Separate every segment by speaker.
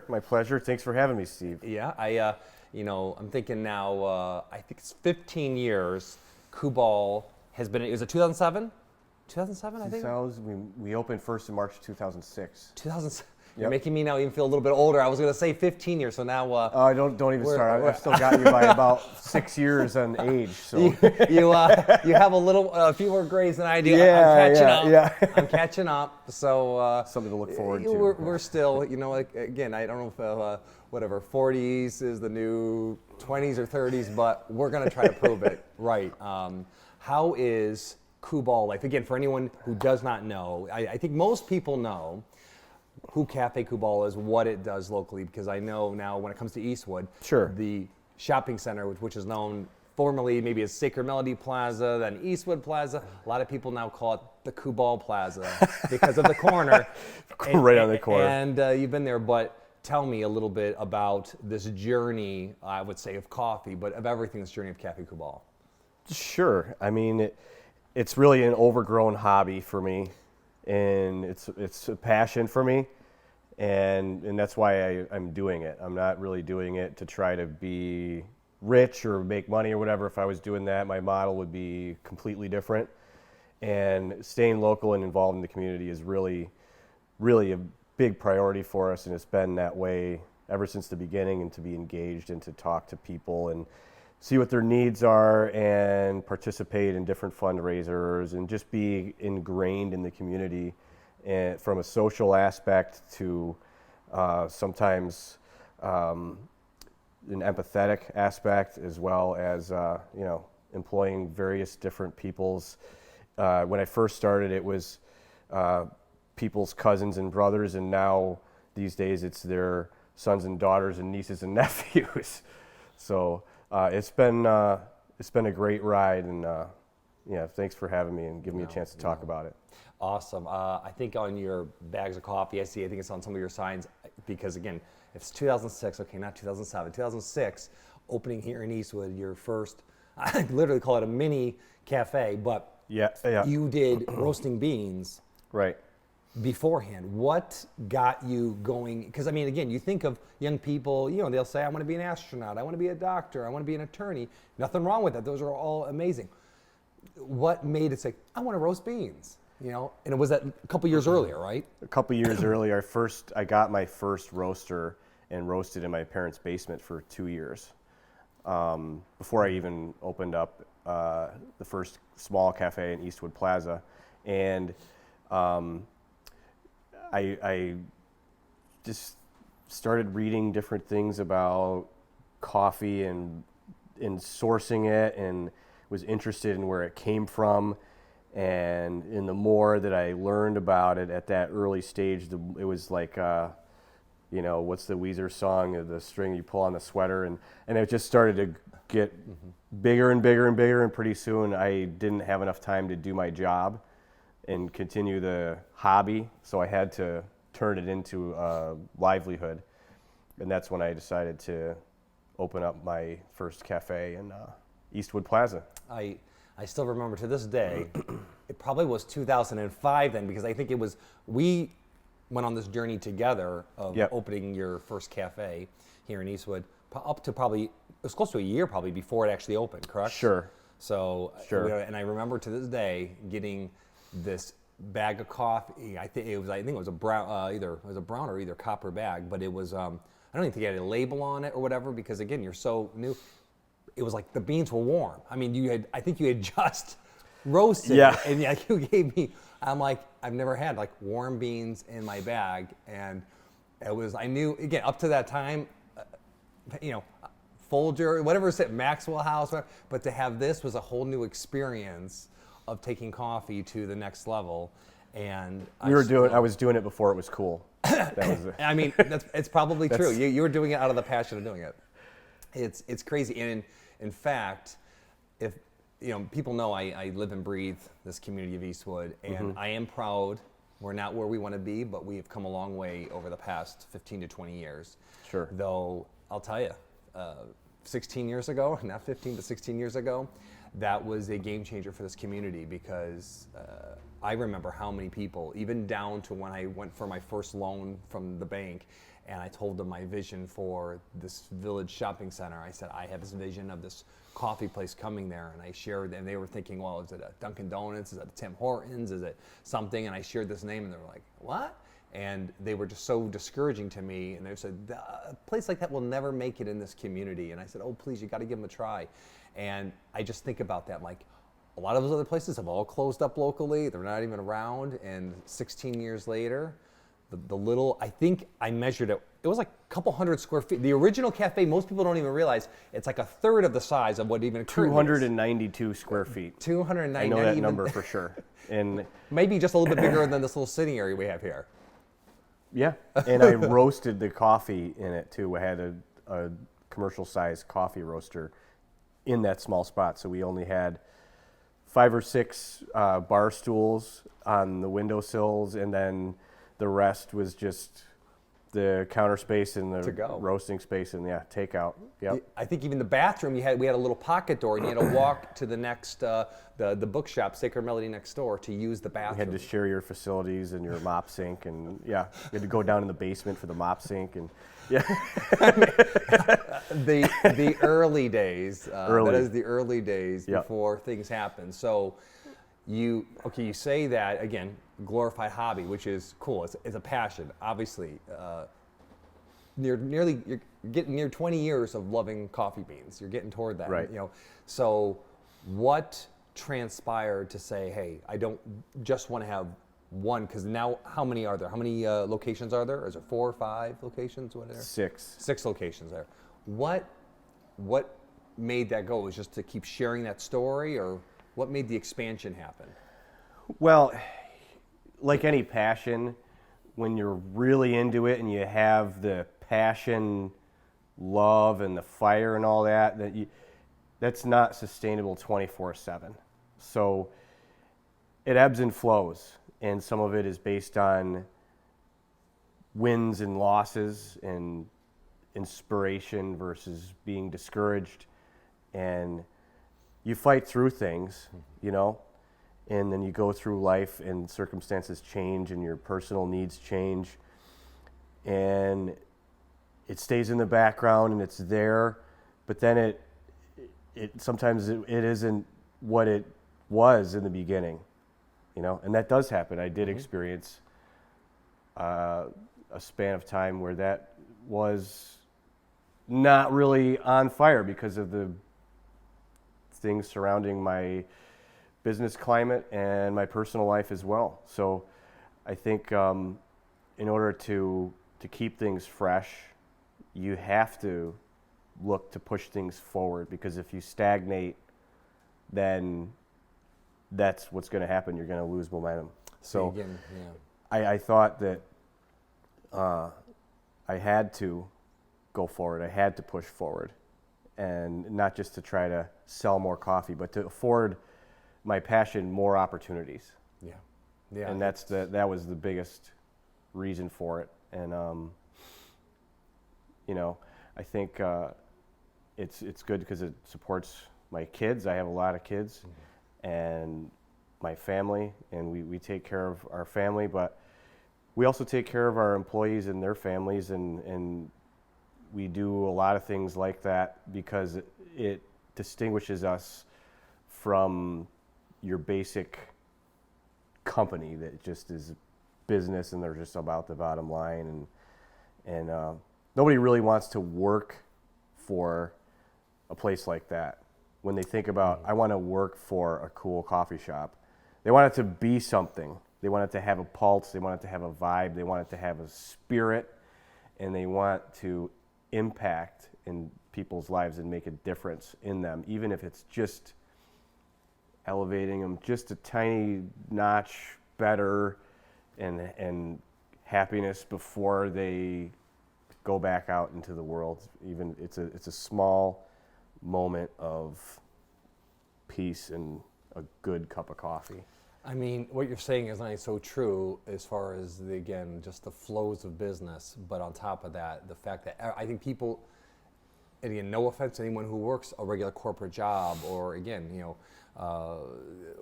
Speaker 1: My pleasure. Thanks for having me, Steve.
Speaker 2: Yeah, I'm thinking now, I think it's 15 years Kubal has been, is it 2007? 2007, I think?
Speaker 1: 2000, we opened first in March 2006.
Speaker 2: 2007.
Speaker 1: Yep.
Speaker 2: You're making me now even feel a little bit older. I was going to say 15 years, so now...
Speaker 1: Don't even start. I've still got you by about 6 years on age. So
Speaker 2: you have a few more grades than I do.
Speaker 1: Yeah,
Speaker 2: I'm catching up.
Speaker 1: yeah.
Speaker 2: I'm catching up. So
Speaker 1: something to look forward to.
Speaker 2: We're still, again, I don't know if whatever 40s is the new 20s or 30s, but we're going to try to prove it right. How is Kubal life? Again, for anyone who does not know, I think most people know who Cafe Kubal is, what it does locally, because I know now when it comes to Eastwood,
Speaker 1: Sure.
Speaker 2: the shopping center, which is known formerly maybe as Sacred Melody Plaza, then Eastwood Plaza, a lot of people now call it the Kubal Plaza because of the corner.
Speaker 1: Right on the corner.
Speaker 2: And you've been there, but tell me a little bit about this journey, I would say, of coffee, but of everything, this journey of Cafe Kubal.
Speaker 1: Sure. I mean, it's really an overgrown hobby for me, and it's a passion for me, and that's why I'm doing it. I'm not really doing it to try to be rich or make money or whatever. If I was doing that, my model would be completely different. And staying local and involved in the community is really, really a big priority for us, and it's been that way ever since the beginning, and to be engaged and to talk to people and see what their needs are and participate in different fundraisers and just be ingrained in the community, and from a social aspect to sometimes an empathetic aspect, as well as employing various different people's. When I first started, it was people's cousins and brothers, and now these days it's their sons and daughters and nieces and nephews. So it's been a great ride, and thanks for having me and giving me a chance to talk about it.
Speaker 2: Awesome. I think on your bags of coffee, I think it's on some of your signs, because again, it's 2006, okay, not 2007, 2006, opening here in Eastwood, your first, I literally call it a mini cafe, but
Speaker 1: Yeah.
Speaker 2: you did roasting beans
Speaker 1: Right.
Speaker 2: beforehand. What got you going? Because I mean, again, you think of young people, they'll say, I want to be an astronaut, I want to be a doctor, I want to be an attorney. Nothing wrong with that. Those are all amazing. What made it say, I want to roast beans? And it was that a couple years earlier, right?
Speaker 1: A couple years earlier, I got my first roaster and roasted in my parents' basement for 2 years before I even opened up the first small cafe in Eastwood Plaza. And I just started reading different things about coffee and sourcing it, and was interested in where it came from. And in the more that I learned about it at that early stage, it was like, what's the Weezer song, the string you pull on the sweater, and it just started to get bigger and bigger and bigger, and pretty soon I didn't have enough time to do my job and continue the hobby, so I had to turn it into a livelihood, and that's when I decided to open up my first cafe in Eastwood Plaza.
Speaker 2: I still remember to this day, it probably was 2005 then, because I think we went on this journey together of opening your first cafe here in Eastwood, up to probably, it was close to a year probably before it actually opened, correct?
Speaker 1: Sure.
Speaker 2: So,
Speaker 1: Sure.
Speaker 2: And I remember to this day getting this bag of coffee. I think it was a brown, either or either copper bag, but it was, I don't even think it had a label on it or whatever, because again, you're so new. It was like the beans were warm. I mean, I think you had just roasted, and you gave me. I'm like, I've never had like warm beans in my bag, and I knew again up to that time, Folger, whatever it said, Maxwell House, whatever, but to have this was a whole new experience of taking coffee to the next level, and
Speaker 1: I was doing it before it was cool. That was
Speaker 2: I mean, it's probably true. You were doing it out of the passion of doing it. It's crazy, and in fact, if people know I live and breathe this community of Eastwood, and I am proud. We're not where we want to be, but we have come a long way over the past 15 to 20 years.
Speaker 1: Sure.
Speaker 2: Though I'll tell you, 16 years ago, not 15 but 16 years ago, that was a game changer for this community, because I remember how many people, even down to when I went for my first loan from the bank, and I told them my vision for this village shopping center. I said, I have this vision of this coffee place coming there, and I shared, and they were thinking, well, is it a Dunkin' Donuts? Is it a Tim Hortons? Is it something? And I shared this name, and they were like, what? And they were just so discouraging to me, and they said, a place like that will never make it in this community. And I said, oh, please, you got to give them a try. And I just think about that, like, a lot of those other places have all closed up locally. They're not even around. And 16 years later, the little, I think I measured it, it was like a couple hundred square feet. The original cafe, most people don't even realize, it's like a third of the size of what even currently
Speaker 1: 292 square feet.
Speaker 2: 290.
Speaker 1: I know that number for sure. And
Speaker 2: maybe just a little bit bigger than this little sitting area we have here.
Speaker 1: yeah, and I roasted the coffee in it too. I had a commercial size coffee roaster in that small spot. So we only had 5 or 6 bar stools on the windowsills, and then the rest was just the counter space and the roasting space and takeout. Yep.
Speaker 2: I think even the bathroom, we had a little pocket door, and you had to walk to the next the bookshop, Sacred Melody next door, to use the bathroom.
Speaker 1: You had to share your facilities and your mop sink, and you had to go down in the basement for the mop sink, and
Speaker 2: the early days. That is the early days
Speaker 1: Yep.
Speaker 2: before things happened. So you say that again, glorified hobby, which is cool. It's a passion, obviously. You're getting near 20 years of loving coffee beans. You're getting toward that,
Speaker 1: right?
Speaker 2: So what transpired to say, hey, I don't just want to have one? Because now, how many are there? How many locations are there? Is there 4 or 5 locations? What are there?
Speaker 1: 6.
Speaker 2: 6 locations there. What made that go? Was just to keep sharing that story, or what made the expansion happen?
Speaker 1: Well, like any passion, when you're really into it and you have the passion, love, and the fire and all that, that's not sustainable 24/7. So it ebbs and flows, and some of it is based on wins and losses and inspiration versus being discouraged, and you fight through things, and then you go through life and circumstances change and your personal needs change, and it stays in the background and it's there, but then it sometimes it isn't what it was in the beginning, and that does happen. I did experience a span of time where that was not really on fire because of the things surrounding my business climate and my personal life as well. So I think in order to keep things fresh, you have to look to push things forward, because if you stagnate, then that's what's going to happen. You're going to lose momentum. So I thought that I had to go forward. I had to push forward, and not just to try to sell more coffee, but to afford my passion more opportunities. Yeah. And that was the biggest reason for it. And I think it's good because it supports my kids. I have a lot of kids, and my family, and we take care of our family, but we also take care of our employees and their families, and we do a lot of things like that because it distinguishes us from your basic company that just is business and they're just about the bottom line, and nobody really wants to work for a place like that. When they think about, I want to work for a cool coffee shop, they want it to be something. They want it to have a pulse, they want it to have a vibe, they want it to have a spirit, and they want to impact in people's lives and make a difference in them, even if it's just elevating them just a tiny notch better and happiness before they go back out into the world. Even it's a small moment of peace and a good cup of coffee.
Speaker 2: I mean, what you're saying is not only so true as far as just the flows of business, but on top of that, the fact that I think people, and again, no offense to anyone who works a regular corporate job, or again,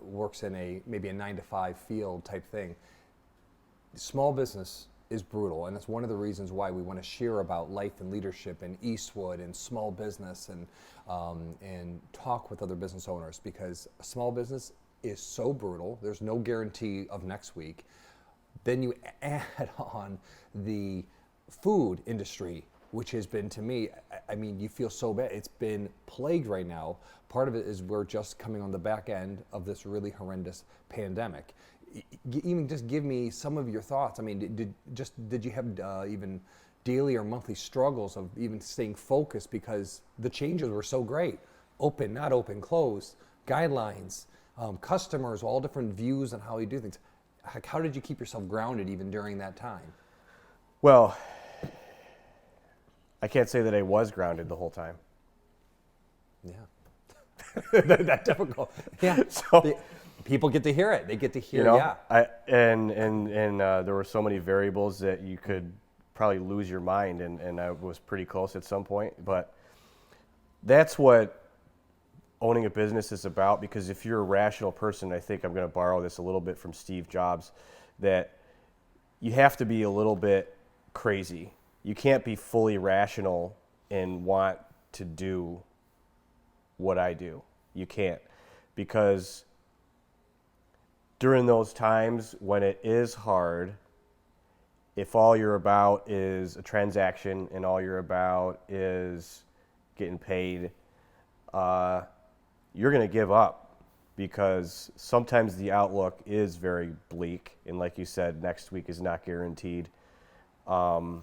Speaker 2: works in maybe a 9-to-5 field type thing. Small business is brutal, and it's one of the reasons why we want to share about life and leadership and Eastwood and small business and talk with other business owners, because small business is so brutal. There's no guarantee of next week. Then you add on the food industry, which has been, to me, I mean, you feel so bad. It's been plagued right now. Part of it is we're just coming on the back end of this really horrendous pandemic. Even just give me some of your thoughts. I mean, did you have even daily or monthly struggles of even staying focused because the changes were so great? Open, not open, closed, guidelines, customers, all different views on how you do things. How did you keep yourself grounded even during that time?
Speaker 1: Well, I can't say that I was grounded the whole time.
Speaker 2: Yeah. That difficult. Yeah.
Speaker 1: So,
Speaker 2: people get to hear it. They get to hear,
Speaker 1: yeah. There were so many variables that you could probably lose your mind, and I was pretty close at some point. But that's what owning a business is about, because if you're a rational person, I think I'm going to borrow this a little bit from Steve Jobs, that you have to be a little bit crazy. You can't be fully rational and want to do what I do. You can't, because during those times when it is hard, if all you're about is a transaction and all you're about is getting paid, you're going to give up, because sometimes the outlook is very bleak. And like you said, next week is not guaranteed. And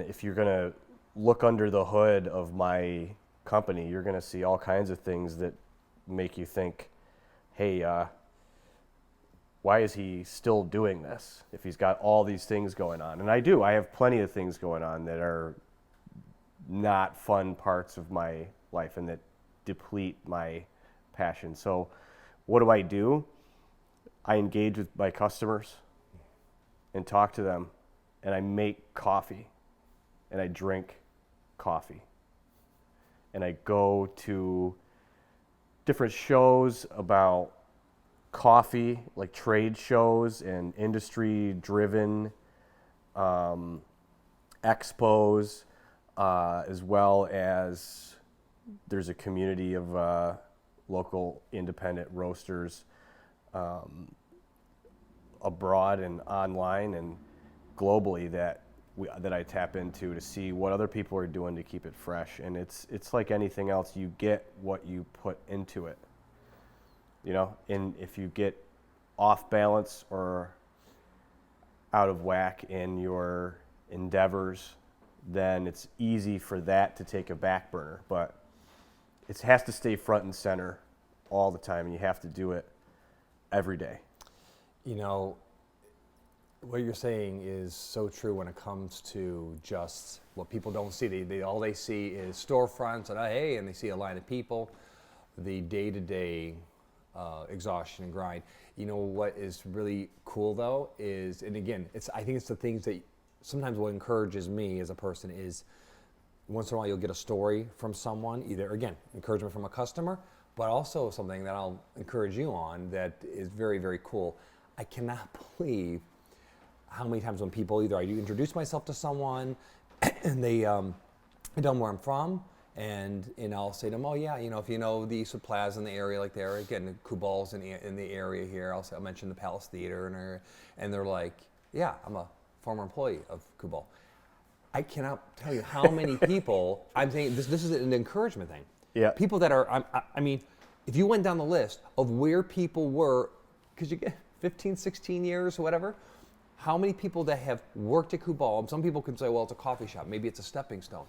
Speaker 1: if you're going to look under the hood of my company, you're going to see all kinds of things that make you think, hey, why is he still doing this if he's got all these things going on? And I do. I have plenty of things going on that are not fun parts of my life and that deplete my passion. So what do? I engage with my customers and talk to them, and I make coffee, and I drink coffee, and I go to different shows about coffee, like trade shows and industry-driven expos, as well as there's a community of local independent roasters abroad and online and globally that I tap into to see what other people are doing to keep it fresh. And it's like anything else, you get what you put into it, you know. And if you get off balance or out of whack in your endeavors, then it's easy for that to take a back burner. But it has to stay front and center all the time, and you have to do it every day.
Speaker 2: You know, what you're saying is so true when it comes to just what people don't see. They all they see is storefronts and hey, and they see a line of people. The day-to-day exhaustion and grind. You know what is really cool though is, and again, I think it's the things that sometimes what encourages me as a person is once in a while you'll get a story from someone, either again encouragement from a customer, but also something that I'll encourage you on that is very, very cool. I cannot believe how many times when people either I do introduce myself to someone and they tell them where I'm from, and I'll say to them, oh yeah, you know, if you know the Eastwood Plaza in the area, like there again, Kubal's in the area here. I'll mention the Palace Theater, and they're like, yeah, I'm a former employee of Kubal. I cannot tell you how many people I'm saying this is an encouragement thing.
Speaker 1: Yeah.
Speaker 2: People that are, I mean, if you went down the list of where people were, because you get 15, 16 years or whatever, how many people that have worked at Kubal, some people can say, well, it's a coffee shop, maybe it's a stepping stone.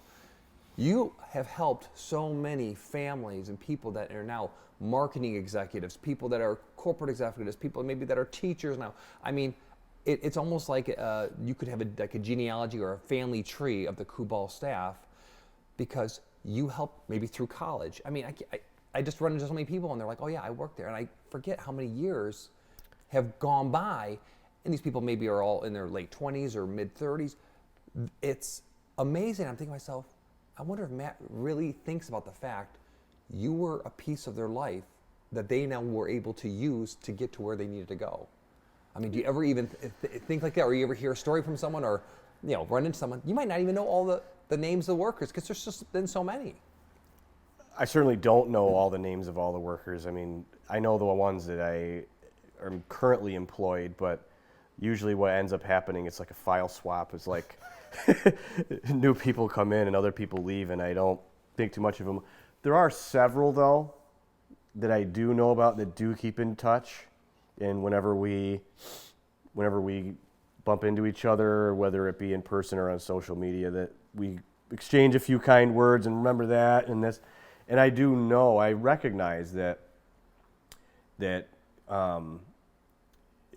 Speaker 2: You have helped so many families and people that are now marketing executives, people that are corporate executives, people maybe that are teachers now. I mean, it's almost like you could have a genealogy or a family tree of the Kubal staff because you helped maybe through college. I mean, I just run into so many people and they're like, oh yeah, I worked there. And I forget how many years have gone by, and these people maybe are all in their late 20s or mid 30s. It's amazing. I'm thinking to myself, I wonder if Matt really thinks about the fact you were a piece of their life that they now were able to use to get to where they needed to go. I mean, do you ever even think like that, or you ever hear a story from someone, or run into someone? You might not even know all the names of the workers because there's just been so many.
Speaker 1: I certainly don't know all the names of all the workers. I mean, I know the ones that I am currently employed, but usually what ends up happening, it's like a file swap. It's like new people come in and other people leave, and I don't think too much of them. There are several, though, that I do know about that do keep in touch. And whenever we bump into each other, whether it be in person or on social media, that we exchange a few kind words and remember that and this. And I do know, I recognize that it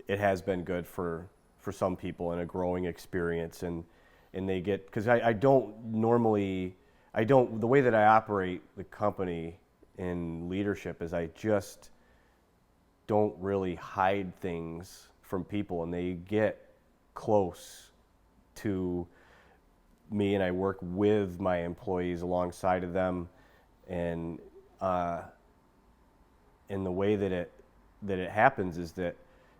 Speaker 1: has been good for some people and a growing experience, and they get, because the way that I operate the company in leadership is I just don't really hide things from people, and they get close to me, and I work with my employees alongside of them, and the way that it happens is that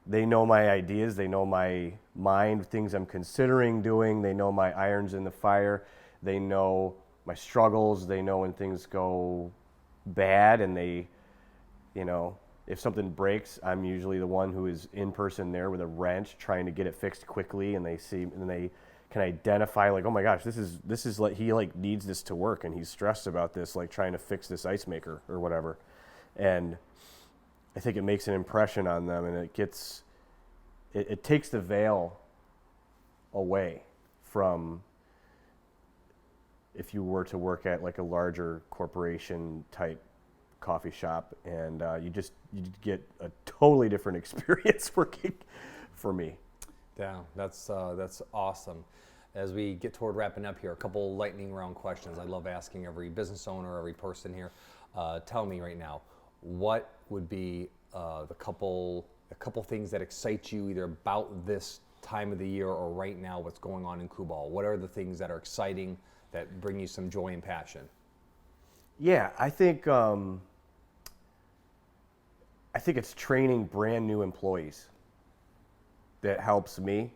Speaker 1: they know my ideas, they know my mind, things I'm considering doing, they know my irons in the fire, they know my struggles, they know when things go bad, and if something breaks, I'm usually the one who is in person there with a wrench trying to get it fixed quickly, and they can identify, like, oh my gosh, this is like, he like needs this to work, and he's stressed about this, like trying to fix this ice maker or whatever. And I think it makes an impression on them, and it takes the veil away from if you were to work at like a larger corporation type coffee shop, and you get a totally different experience working for me.
Speaker 2: Yeah, that's awesome. As we get toward wrapping up here, a couple lightning round questions I love asking every business owner, every person here. Tell me right now, what would be a couple things that excite you either about this time of the year or right now what's going on in Kubal? What are the things that are exciting that bring you some joy and passion?
Speaker 1: Yeah, I think it's training brand new employees that helps me,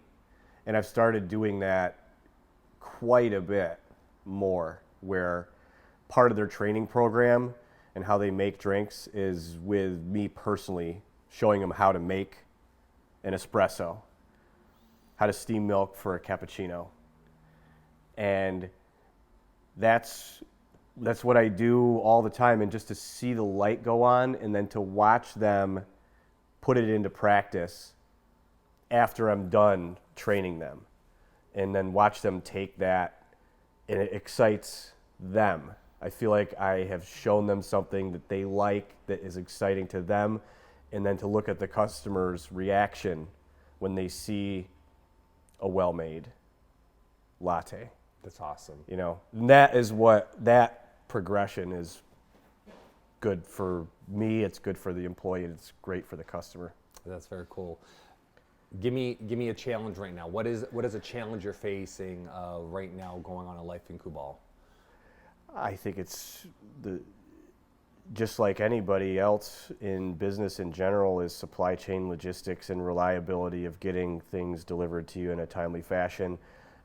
Speaker 1: and I've started doing that quite a bit more, where part of their training program and how they make drinks is with me personally showing them how to make an espresso, how to steam milk for a cappuccino. And that's what I do all the time, and just to see the light go on and then to watch them put it into practice after I'm done training them, and then watch them take that, and it excites them. I feel like I have shown them something that they like, that is exciting to them, and then to look at the customer's reaction when they see a well-made latte.
Speaker 2: That's awesome.
Speaker 1: And that is what that progression is good for me. It's good for the employee. And it's great for the customer.
Speaker 2: That's very cool. Give me a challenge right now. What is a challenge you're facing right now going on in life in Kubal?
Speaker 1: I think it's just like anybody else in business in general, is supply chain logistics and reliability of getting things delivered to you in a timely fashion.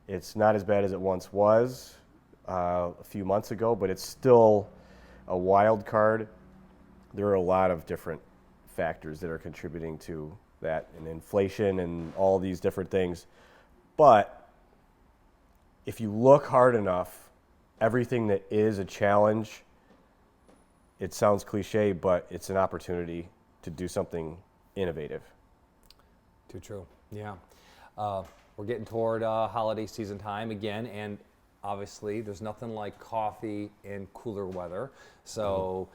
Speaker 1: It's not as bad as it once was a few months ago, but it's still a wild card. There are a lot of different factors that are contributing to that, and inflation and all these different things. But if you look hard enough, everything that is a challenge, it sounds cliche, but it's an opportunity to do something innovative.
Speaker 2: Too true. Yeah. We're getting toward holiday season time again, and obviously there's nothing like coffee in cooler weather. So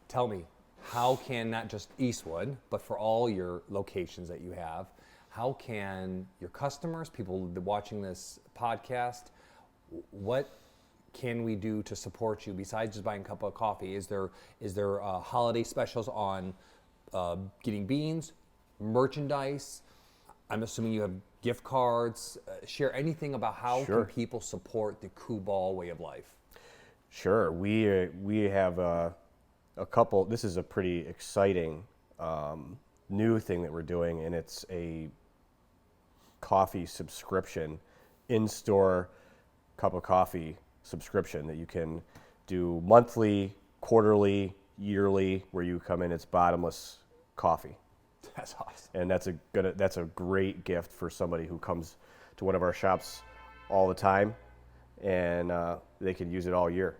Speaker 2: tell me, how can not just Eastwood, but for all your locations that you have, how can your customers, people watching this podcast, what can we do to support you besides just buying a cup of coffee? Is there holiday specials on getting beans, merchandise? I'm assuming you have gift cards. Share anything about how
Speaker 1: Sure.
Speaker 2: can people support the Kubal way of life?
Speaker 1: Sure. We have this is a pretty exciting new thing that we're doing, and it's a coffee subscription, in-store cup of coffee subscription that you can do monthly, quarterly, yearly, where you come in, it's bottomless coffee.
Speaker 2: That's awesome.
Speaker 1: And that's a great gift for somebody who comes to one of our shops all the time, and they can use it all year.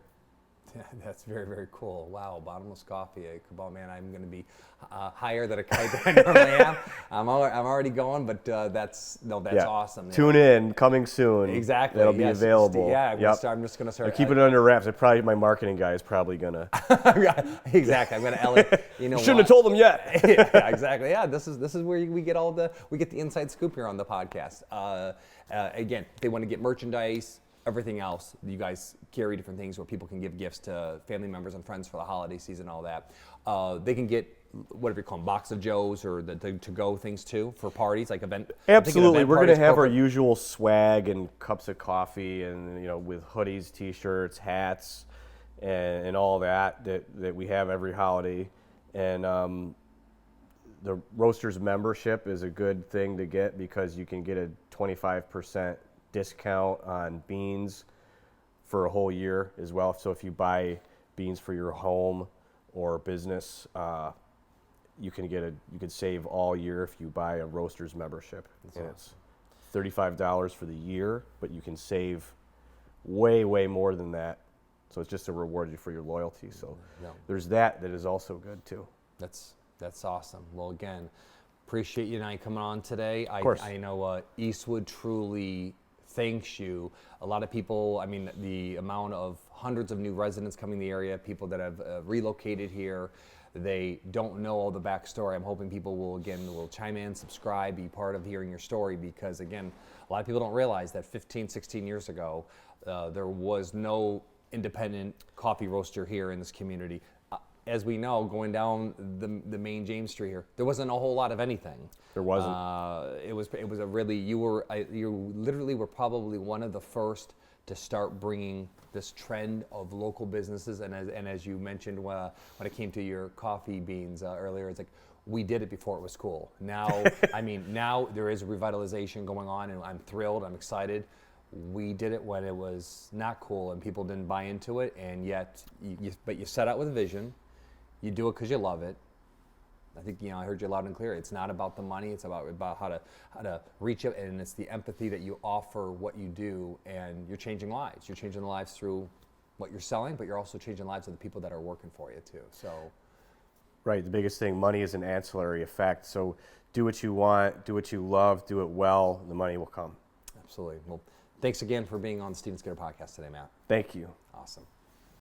Speaker 2: Yeah, that's very, very cool. Wow, bottomless coffee at Kubal, man. I'm going to be higher than a kite than I normally am. I'm already going, but that's awesome.
Speaker 1: Tune in, coming soon.
Speaker 2: Exactly.
Speaker 1: That'll be available.
Speaker 2: Yeah, I'm just going to start.
Speaker 1: Keep it under wraps. My marketing guy is probably gonna.
Speaker 2: Exactly. I'm going to Elliot. You know,
Speaker 1: shouldn't have told him yet.
Speaker 2: Yeah, exactly. Yeah, this is where we get the inside scoop here on the podcast. Again, if they want to get merchandise, everything else, you guys carry different things where people can give gifts to family members and friends for the holiday season, all that. They can get whatever you call them, box of Joes or the to-go things too for parties, like event.
Speaker 1: Absolutely,
Speaker 2: event
Speaker 1: we're going to have
Speaker 2: corporate.
Speaker 1: our usual swag and cups of coffee, and with hoodies, T-shirts, hats, and all that we have every holiday. And the Roasters membership is a good thing to get because you can get a 25% discount on beans for a whole year as well. So if you buy beans for your home or business, you can save all year if you buy a Roasters membership. And it's $35 for the year, but you can save way more than that. So it's just to reward you for your loyalty. So there's that is also good too.
Speaker 2: That's awesome. Well, again, appreciate you and I coming on today.
Speaker 1: Of course.
Speaker 2: I know Eastwood truly thanks you. A lot of people, I mean, the amount of hundreds of new residents coming to the area, people that have relocated here, they don't know all the backstory. I'm hoping people will chime in, subscribe, be part of hearing your story, because again, a lot of people don't realize that 15, 16 years ago, there was no independent coffee roaster here in this community. As we know, going down the main James Street here, there wasn't a whole lot of anything.
Speaker 1: There wasn't.
Speaker 2: It was a really, you literally were probably one of the first to start bringing this trend of local businesses. And as you mentioned when it came to your coffee beans earlier, it's like we did it before it was cool. Now, now there is a revitalization going on, and I'm thrilled. I'm excited. We did it when it was not cool and people didn't buy into it, and yet, but you set out with a vision. You do it because you love it. I think I heard you loud and clear. It's not about the money. It's about how to reach it, and it's the empathy that you offer what you do, and you're changing lives. You're changing the lives through what you're selling, but you're also changing lives of the people that are working for you too. So,
Speaker 1: right. The biggest thing, money is an ancillary effect. So do what you want, do what you love, do it well. The money will come.
Speaker 2: Absolutely. Well, thanks again for being on the Steven Skinner podcast today, Matt.
Speaker 1: Thank you.
Speaker 2: Awesome.